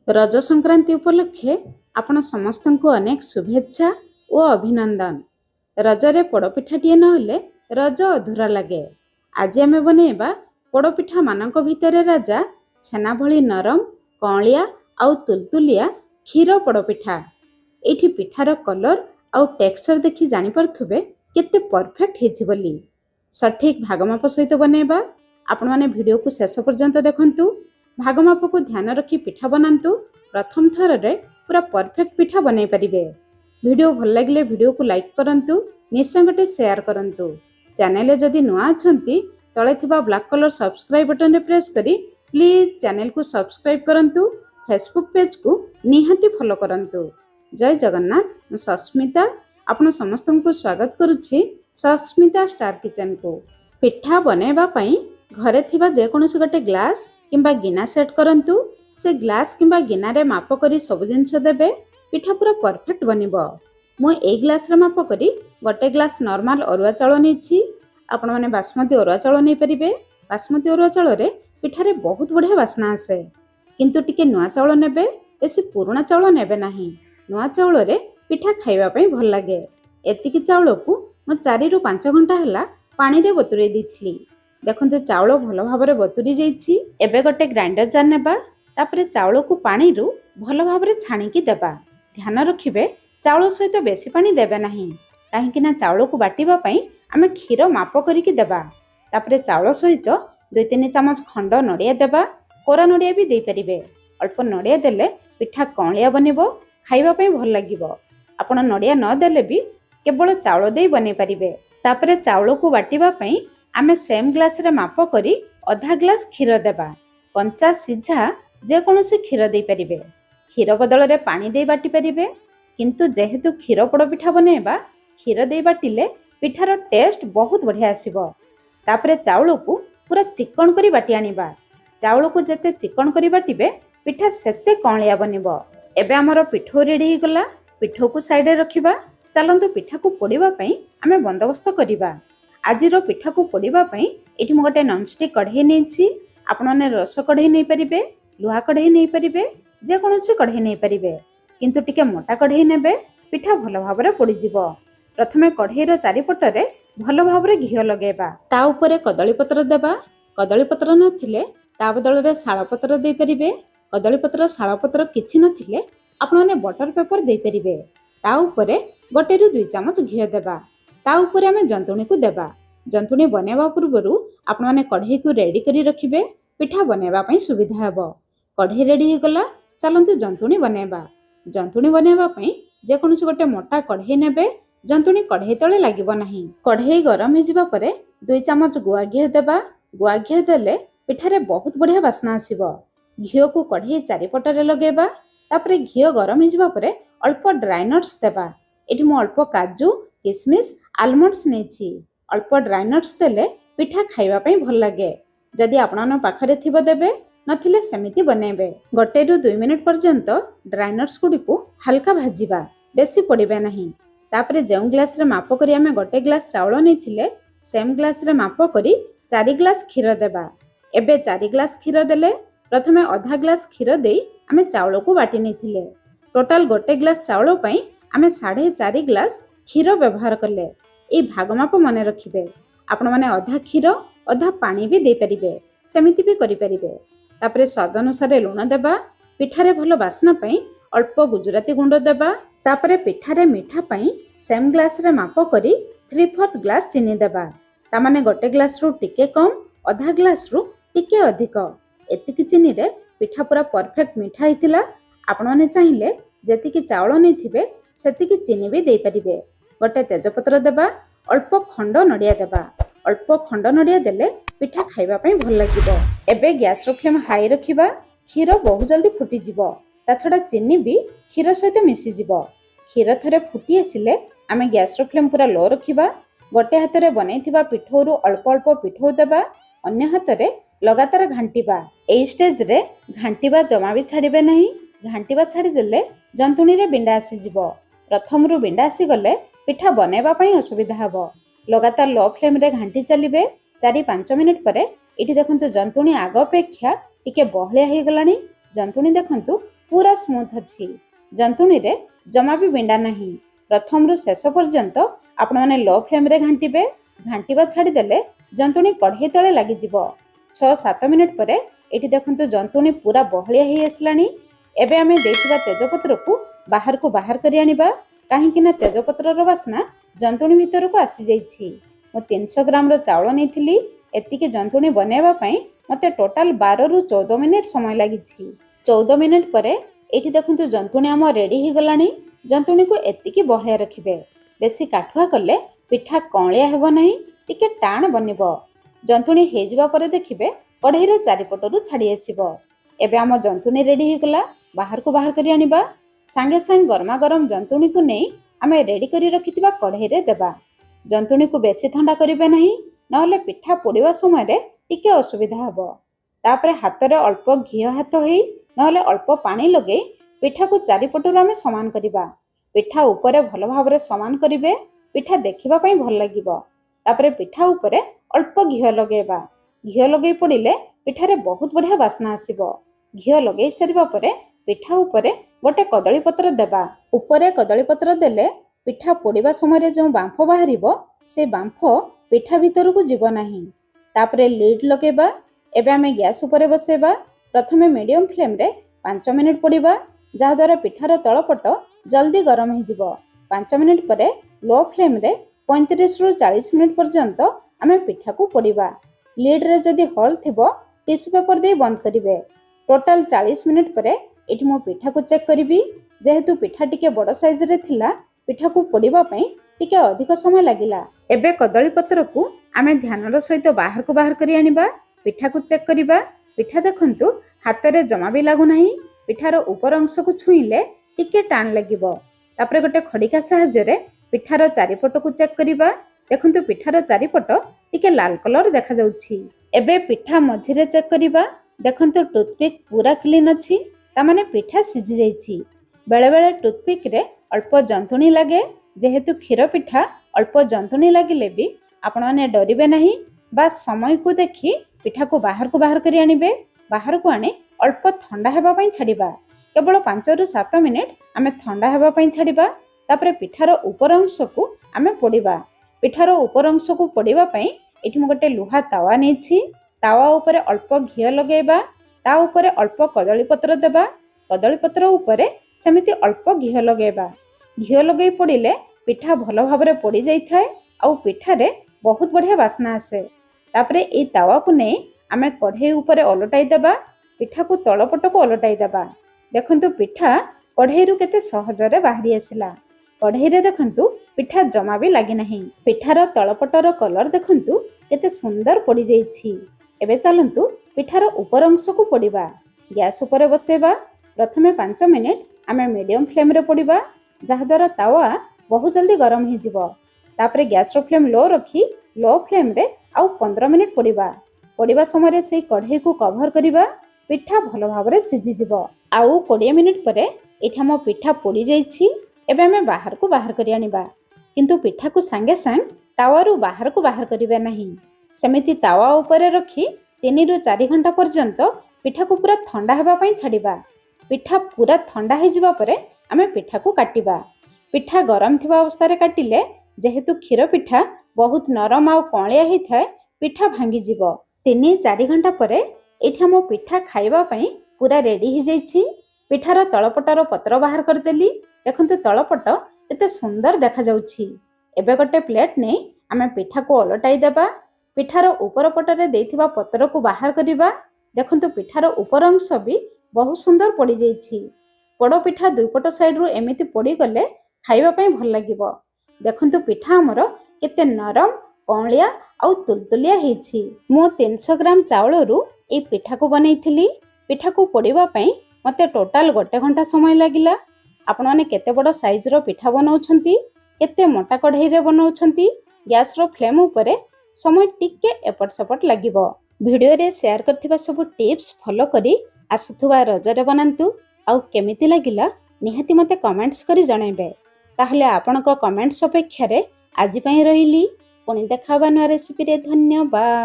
रज संक्रांति उपलक्षे आपण समस्तंकु अनेक शुभेच्छा और अभिनंदन। रजरे पोड़पिठाटिए नहेले रज अधूरा लगे। आज आमे बनेबा पोड़पिठा मानक भितरे राजा छेना भली नरम कौलिया आउ तुलतुलिया क्षीर पोड़पिठा। एठी पिठार कलर आउ टेक्सचर देखि जानि परथुबे केते परफेक्ट हेछि बोली। सठिक भागमाप सहित बनेबा। आपण माने वीडियो को शेष पर्यंत देखंतु। भागमाप को ध्यान रखी पिठा बनातु। प्रथम थर रे पूरा परफेक्ट पिठा बनै परिबे। वीडियो भल लागिले वीडियो को लाइक करंतु, निश्चय गटे शेयर करंतु। चैनल जदि नुआ अछंती तळे थिबा ब्लैक कलर सब्सक्राइब बटन रे प्रेस करी प्लीज चैनल को सब्सक्राइब करंतु। फेसबुक पेज को निहाती फॉलो करंतु। जय जगन्नाथ। सस्मिता आपण समस्त को स्वागत करुछि सस्मिता स्टार किचन को। पिठा बनेबा पई घरे थिबा जे कोनोसी गटे ग्लास किंबा गिना सेट करंतु। से ग्लास किंबा गिना रे माप करी सब जिनस देबे। पिठा पूरा परफेक्ट बनिबो। मु ए ग्लास रे माप करी गटे ग्लास नॉर्मल अरुआ चाउल नेछि। आपण माने बासमती अरुआ चाउल नै परिबे। बासमती अरुआ चाउल रे पिठा रे बहुत बढ़िया वासना आसे। किंतु टिके नुआ चाउल नेबे, बेसी पुराना चाउल नेबे नाही। नुआ चाउल रे पिठा खाइबा पई भल लागे। एतिकी चाउल को मु 4 रु 5 घंटा हला पानी रे बतुरै दिथली। देखंतु चाउल भल भाबरे बतुरी जाईछि। एबे गटे ग्राइंडर जार नेबा। तापरे चाउल को पानी रु भल भाबरे छाणी की देबा। ध्यान रखिबे चाउल सहित बेसी पानी देबे नाही, काहेकि ना चाउल को बाटिबा पई आमे क्षीर माप करी की देबा। तापरे चाउल सहित 2-3 चमच खंड नडिया देबा। कोरा नडिया भी देई परिबे। अल्प नडिया देले पिठा कौलिया बनिबो, खाइबा पई भल लागिबो। आपण नडिया न देले भी केवल चाउल देई बनै परिबे। तापरे चाउल को बाटिबा पई आमे सेम ग्लास रे माप करी आधा ग्लास क्षीर देबा। कंचा सिझा जे कोनोसी क्षीर देई परिबे। क्षीर बदल रे पानी देई बाटी परिबे। किंतु जेहेतु क्षीर पोड़ पिठा बनेबा, क्षीर देई बाटिले पिठार टेस्ट बहुत बढ़िया आसीबो। तापरे चाउल को पूरा चिकन करी बाटी आनिबा। चाउल को जेते चिकन करी बाटिबे पिठा सेते कौलिया बनिबो। एबे हमर पिठो रेडी हो गला। पिठो को साइड रे रखिबा। चलंतु पिठा को पोड़ीबा पई आमे बंदोबस्त करिबा। आजिरो पिठा को पोड़ीबा पई एठी मु गटे नॉनस्टिक कढ़ई नेछि। आपण माने रस कढ़ई नै परिबे, लुहा कढ़ई नै परिबे, जे कोनोसी कढ़ई नै परिबे। किंतु टिके मोटा कढ़ई नेबे, पिठा भल भाबरे पोड़ी जिवो। प्रथमे कढ़ई रो चारिपट रे भल भाबरे घियो लगेबा। ता ऊपरे कदली पत्र देबा। कदली पत्र नथिले ता बदल रे शाळ पत्र देई परिबे। कदली पत्र शाळ पत्र किछि नथिले आपण माने बटर पेपर देई परिबे। ता ऊपरे गटे रु 2 चमच घियो देबा। ता ऊपरे आमे जंतुणी को देबा। जंतुणी बनेबा पूर्वरु आपण माने कढ़ई को रेडी करी रखिबे। पिठा बनेबा पई सुविधा हेबो। कढ़ई रेडी हो गला। चलंतु जंतुणी बनेबा। जंतुणी बनेबा पई जे कोनोसी गटे मोटा कढ़ई नेबे। जंतुणी कढ़ई तळे लागिबो नाही। कढ़ई गरम हे जिबा परे 2 चमच गुआ घियो देबा। गुआ घियो देले पिठारे बहुत बढ़िया वासना आसीबो। घियो को कढ़ई चारिपट रे लगेबा। तापरे घियो गरम हे जिबा परे अल्प ड्राई नट्स देबा। एठी मु अल्प काजू किसमिस आलमंड्स नेछि। अल्प ड्राई नट्स देले पिठा खाइबा पई भल लागे। जदि आपन पाखरे थिबो देबे, नथिले सेमिति बनेबे। गटे रु 2 मिनिट पर्यंत ड्राई नट्स गुडी को हल्का भाजिबा, बेसी पड़िबे नाही। तापरे जेउ ग्लास रे माप करी आमे गटे ग्लास चाउल नेथिले, सेम ग्लास रे माप करी 4 ग्लास क्षीर देबा। एबे 4 ग्लास क्षीर देले प्रथमे आधा ग्लास क्षीर देई आमे चाउल को बाटी नेथिले। टोटल गटे ग्लास चाउल पई आमे 4.5 ग्लास क्षीर व्यवहार करले। ए भागमाप मने रखिबे। आपण माने आधा क्षीर आधा पानी भी दे परिबे, सेमिति भी करि परिबे। तापरे स्वाद अनुसार लूण देबा। पिठारे भलो बासना पई अल्प गुजराती गुंड देबा। तापरे पिठारे मिठा पई सेम ग्लास रे माप करी 3/4 ग्लास चीनी देबा। ता माने गटे ग्लास रु टिके कम, आधा ग्लास रु टिके अधिक। एतिकी चीनी रे पिठा पूरा परफेक्ट मिठा हितिला। आपण माने चाहिले जेतिकी चाउल नै थिबे सेतिकी चीनी भी दे परिबे। गटे तेजपत्र देबा। अल्प खंड नडिया देबा। अल्प खंड नडिया देले पिठा खाइबा पई भल लागिबो। एबे गैस रो फ्लेम हाई रखिबा। क्षीर बहुत जल्दी फुटी जिवो। ता छडा चीनी भी क्षीर सहित मिसी जिवो। क्षीर थरे फुटी आसिले आमे गैस रो फ्लेम पूरा लो रखिबा। गटे हाथ रे बनैथिबा पिठोरु अल्प अल्प पिठो देबा। अन्य हाथ रे लगातार घांटीबा। एई स्टेज रे घांटीबा जमा भी छाड़िबे नाही। घांटीबा छाड़ी देले जंतुणी रे बिंडा आसी जिवो। प्रथम रु बिंडा आसी गले पिठा बनेबा पई असुविधा हबो। लगातार लो फ्लेम रे घांटी चलिबे। 4-5 मिनिट परे एठी देखंतु जंतुणी आग अपेक्षा टिके बहलिया हे गलानी। जंतुणी देखंतु पूरा स्मूथ अच्छी जंतुणी रे जमा भी बिंडा नहीं। प्रथम रु शेष पर्यंत आपण माने लो फ्लेम रे घांटीबे। घांटीबा छाड़ी देले जंतुणी कढ़ई तले लागि जिवो। 6-7 मिनिट परे एठी देखंतु जंतुणी पूरा बहलिया ही आसलानी। एबे आमे देथिबा तेजपत्र को बाहर करी आनिबा काहेकि ना तेजपत्र रो बासना जंतुणी भीतर को आसी जाईछि। मो 300 ग्राम रो चावल नेथिली। एतिके जंतुणी बनेबा पई मते टोटल 12 रु 14 मिनिट समय लागिछि। 14 मिनिट परे एठी देखंतु जंतुणी आम रेडी ही गलानी। जंतुणी को एतिके बहलिया रखिबे। बेसी काठुआ कले पिठा कौलिया हेबो नाही, टिके टाण बनिबो। जंतुणी हे जिबा परे देखिबे कढ़ई रे चारिपटरु छाड़ी आसीबो। एबे आम जंतुणी रेडी ही गला। बाहर करी आनिबा। सांगे सांग गरमा गरम जंतुणी को नहीं आमे रेडी करी रखिथिबा कढ़ई रे देबा। जंतुणी को बेसी ठंडा करिबे नाही, नहले पिठा पोड़िबा समय रे टिके असुविधा हबो। तापरे हाथ रे अल्प घी हाथ होई नहले अल्प पानी लगे पिठा को चारिपटरु आमे समान करिबा। पिठा ऊपर भल भाबरे समान करिबे। पिठा देखिबा पई भल लागिबो। तापरे पिठा ऊपर अल्प घी लगेबा। घी लगे पड़िले पिठारे बहुत बढ़िया बास्ना आसीबो। घी लगे सारिबा परे पिठा ऊपर गोटे कदली पत्र देबा। ऊपर कदली पत्र देले पिठा पोड़िबा समय जो बांफ बाहरिबो से बांफ पिठा भीतर को जीव नाही। तापरे लीड लगेबा। एबे आमे गैस ऊपर बसेबा। प्रथमे मीडियम फ्लेम रे 5 मिनिट पोड़िबा, जहा द्वारा पिठार तळपट जल्दी गरम हो जिवो। 5 मिनिट परे लो फ्लेम रे 35 रु 40 मिनिट पर्यंत आमे पिठा को पोड़िबा। लीड रे जदि होल थिबो टिश्यू पेपर दे बंद करिवे। टोटल 40 मिनिट परे एठी मो पिठा को चेक करिवि। जेहेतु पिठा टिके बड़ साइज रे थिला पिठा को पोड़िबा पई टिके अधिक समय लागिला। एबे कदली पत्र को आमे ध्यानर सहित बाहर करी आनिबा। पिठा को चेक करिबा। पिठा देखंतु हाथ रे जमा भी लागु नाही। पिठार ऊपर अंश को छुईले टिके टाण लागिबो। तापरे गोटे खड़िका सहाय्य रे पिठार चारिपट को चेक करिबा। देखंतु पिठार चारिपट टिके लाल कलर देखा जाउछि। एबे पिठा मझी रे चेक करिबा। देखंतु टूथपिक पूरा क्लीन अछि, तामाने पिठा सिझी जाइछि। बेले बेले टूथपिक रे अल्प जंतुणी लागे। जेहेतु क्षीर पिठा अल्प जंतुणी लागिले भी आपण माने डरिबे नाही। बास समय को देखि पिठा को बाहर करी आनिबे। बाहर को आने अल्प ठंडा हेबा पई छाडिबा। केवल 5 रु 7 मिनिट आमे ठंडा हेबा पई छाडिबा। तापरे पिठार ऊपर अंश को आमे पोड़िबा। पिठार ऊपर अंश को पोड़िबा पई एठी म गोटे लुहा तावा नेछि। तावा ऊपर अल्प घी लगेबा। ता ऊपर अल्प कदली पत्र देबा। कदली पत्र ऊपर सेमिति अल्प घी लगेबा। घी लगे पड़िले पिठा भल भाबरे पोड़ी जाई थाए। आउ पिठारे बहुत बढ़िया बास्ना आसे। तापरे ए तावा को नै आमे कढ़ई ऊपर ओलटाई देबा। पिठा को तळपट को ओलटाई देबा। देखंतु पिठा कढ़ई रु केते सहजरे बाहरी आसिला। कढ़ई रे देखंतु पिठा जमा भी लागि नाही। पिठार तळपटर कलर देखंतु केते सुंदर पोड़ी जाईछि। एबे चलंतु पिठार ऊपर अंश को पोड़िबा। गैस ऊपर बसेबा। प्रथमे 5 मिनिट आमे मीडियम फ्लेम रे पोड़िबा, जहा द्वारा तावा बहुत जल्दी गरम हो जिवो। तापरे गैस रो फ्लेम लो रखी लो फ्लेम रे आउ 15 मिनिट पोड़िबा समय से कढ़ई को कवर करिबा। पिठा भल भाबरे सिझी जिवो। आउ 20 मिनिट परे एठा मो पिठा पोड़ी जाईछि। एबे आमे बाहर करी आनिबा। किंतु पिठा को सांगे सांग तावा रु बाहर करिवे नाही। सेमिति तावा ऊपर रखी 3 रु 4 घंटा पर्यंत पिठा को पूरा ठंडा हेबा पई छाडिबा। पिठा पूरा ठंडा हो जिबा परे आमे पिठा को काटिबा। पिठा गरम थिबा अवस्था रे काटिले जेहेतु क्षीर पिठा बहुत नरम आ कौलिया ही थाए, पिठा भांगी जिवो। 3-4 घंटा परे एठा मो पिठा खाइबा पई पूरा रेडी ही जाइछि। पिठार तळपटर पत्र बाहर कर देली। देखंतु तळपट केते सुंदर देखा जाउछि। एबे गोटे प्लेट नै आमे पिठा को ओलटाई देबा। पिठार ऊपर पटरे देथिबा पत्र को बाहर करिबा। देखंतु पिठार ऊपर अंश भी बहुत सुंदर पड़ी जाइछि। पोड़ पिठा दुईपट साइड रु एमिति पोड़ी गले खाइबा पई भल लागिबो। देखंतु पिठा हमर केते नरम कौलिया आउ तुलतुलिया हेछि। मो 300 ग्राम चावल रु ए पिठा को बनैथिली। पिठा को पोड़िबा पई मते टोटल 1 घंटा समय लागिला। आपण माने केते बड़ साइज रो पिठा बनाउछंती, केते मोटा कढ़ई रे बनाउछंती। गैस रो फ्लेम ऊपर समय टिके एपट सेपट लागिबो। वीडियो रे शेयर करथिबा सब टिप्स फॉलो करी आसुथुबा रजरे बनांतु। आउ केमिति लागिला निहाती मते कमेंट्स करी जणाइबे। ताहले आपणको कमेंट्स अपेक्षा रे आजि पई रहिली। पुणी देखाबा नया रेसिपी रे। धन्यवाद।